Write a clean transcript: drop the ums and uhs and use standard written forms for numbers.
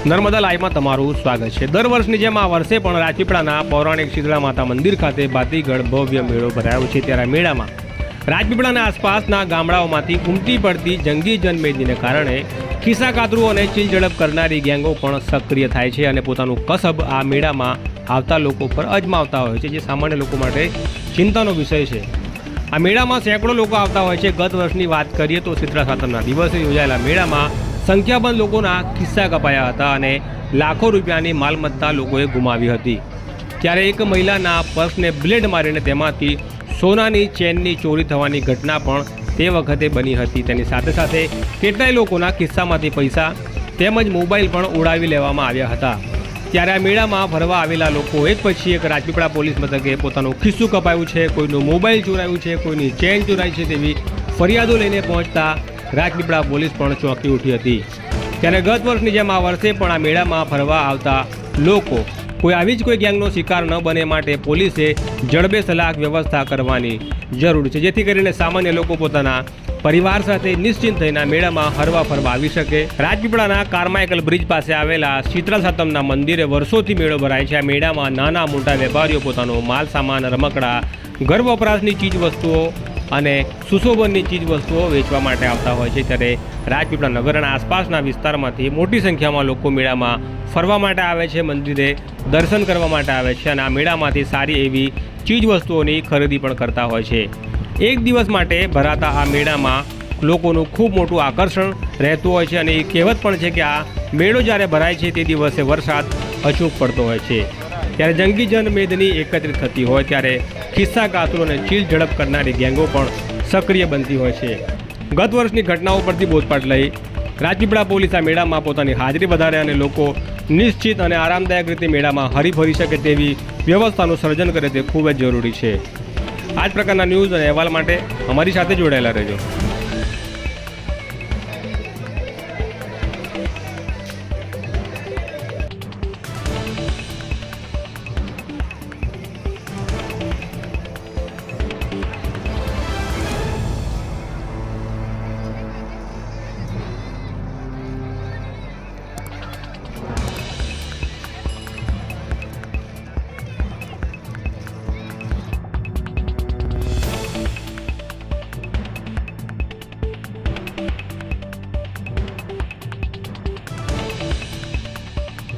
નર્મદા લાઈવમાં તમારું સ્વાગત છે। દર વર્ષની જેમ આ વર્ષે પણ રાજપીપળાના પૌરાણિક શીતળા માતા મંદિર ખાતે ભાતીગળ ભવ્ય મેળો ભરાયો છે। ત્યારે મેળામાં રાજપીપળાના આસપાસના ગામડાઓમાંથી ઉમટી પડતી જંગી જનમેદનીને કારણે ખિસ્સા કાતરું અને ચીલઝડપ કરનારી ગેંગો પણ સક્રિય થાય છે અને પોતાનું કસબ આ મેળામાં આવતા લોકો પર અજમાવતા હોય છે, જે સામાન્ય લોકો માટે ચિંતાનો વિષય છે। આ મેળામાં સેંકડો લોકો આવતા હોય છે। ગત વર્ષની વાત કરીએ તો શીતળા સાતમના દિવસે યોજાયેલા મેળામાં સંખ્યાબંધ લોકોના ખિસ્સા કપાયા હતા અને લાખો રૂપિયાની માલમત્તા લોકોએ ગુમાવી હતી। ત્યારે એક મહિલાના પર્સને બ્લેડ મારીને તેમાંથી સોનાની ચેનની ચોરી થવાની ઘટના પણ તે વખતે બની હતી। તેની સાથે સાથે કેટલાય લોકોના ખિસ્સામાંથી પૈસા તેમજ મોબાઈલ પણ ઉડાવી લેવામાં આવ્યા હતા। ત્યારે આ મેળામાં ફરવા આવેલા લોકો એક પછી એક રાજપીપળા પોલીસ મથકે પોતાનું ખિસ્સું કપાયું છે, કોઈનું મોબાઈલ ચોરાયું છે, કોઈની ચેન ચોરાઈ છે તેવી ફરિયાદો લઈને પહોંચતા રાજપીપળા પોલીસ પણ ચોંકી ઉઠી હતી। ત્યારે ગત વર્ષની જેમ આ વર્ષે પણ આ મેળામાં ફરવા આવતા લોકો કોઈ આવી જ કોઈ ગેંગનો શિકાર ન બને માટે પોલીસે જડબે સલાક વ્યવસ્થા કરવાની જરૂર છે, જેથી કરીને સામાન્ય લોકો પોતાના પરિવાર સાથે નિશ્ચિંત થઈને મેળામાં હરવા ફરવા આવી શકે। રાજપીપળાના કાર્માઇકલ બ્રિજ પાસે આવેલા શીતળા સાતમના મંદિરે વર્ષોથી મેળો ભરાય છે। આ મેળામાં નાના મોટા વેપારીઓ પોતાનો માલ સામાન, રમકડા, ઘર વપરાશની ચીજ વસ્તુઓ અને સુશોભનની ચીજ વસ્તુઓ વેચવા માટે આવતા હોય છે। ત્યારે રાજપીપળા નગરના આસપાસના વિસ્તારમાંથી મોટી સંખ્યામાં લોકો મેળામાં ફરવા માટે આવે છે, મંદિરે દર્શન કરવા માટે આવે છે અને આ મેળામાંથી સારી એવી ચીજ વસ્તુઓની ખરીદી પણ કરતા હોય છે। એક દિવસ માટે ભરાતા આ મેળામાં લોકોનું ખૂબ મોટું આકર્ષણ રહેતું હોય છે અને એ કહેવત પણ છે કે આ મેળો જ્યારે ભરાય છે તે દિવસે વરસાદ અચૂક પડતો હોય છે। ત્યારે જંગી જનમેદની એકત્રિત થતી હોય ત્યારે ખિસ્સા કાતરું અને ચીલ ઝડપ કરનારી ગેંગો પણ સક્રિય બનતી હોય છે। ગત વર્ષની ઘટનાઓ પરથી બોધપાઠ લઈ રાજપીપળા પોલીસ આ મેળામાં પોતાની હાજરી વધારે અને લોકો નિશ્ચિત અને આરામદાયક રીતે મેળામાં હરીફરી શકે તેવી વ્યવસ્થાનું સર્જન કરે તે ખૂબ જ જરૂરી છે। આ જ પ્રકારના ન્યૂઝ અને અહેવાલ માટે અમારી સાથે જોડાયેલા રહેજો।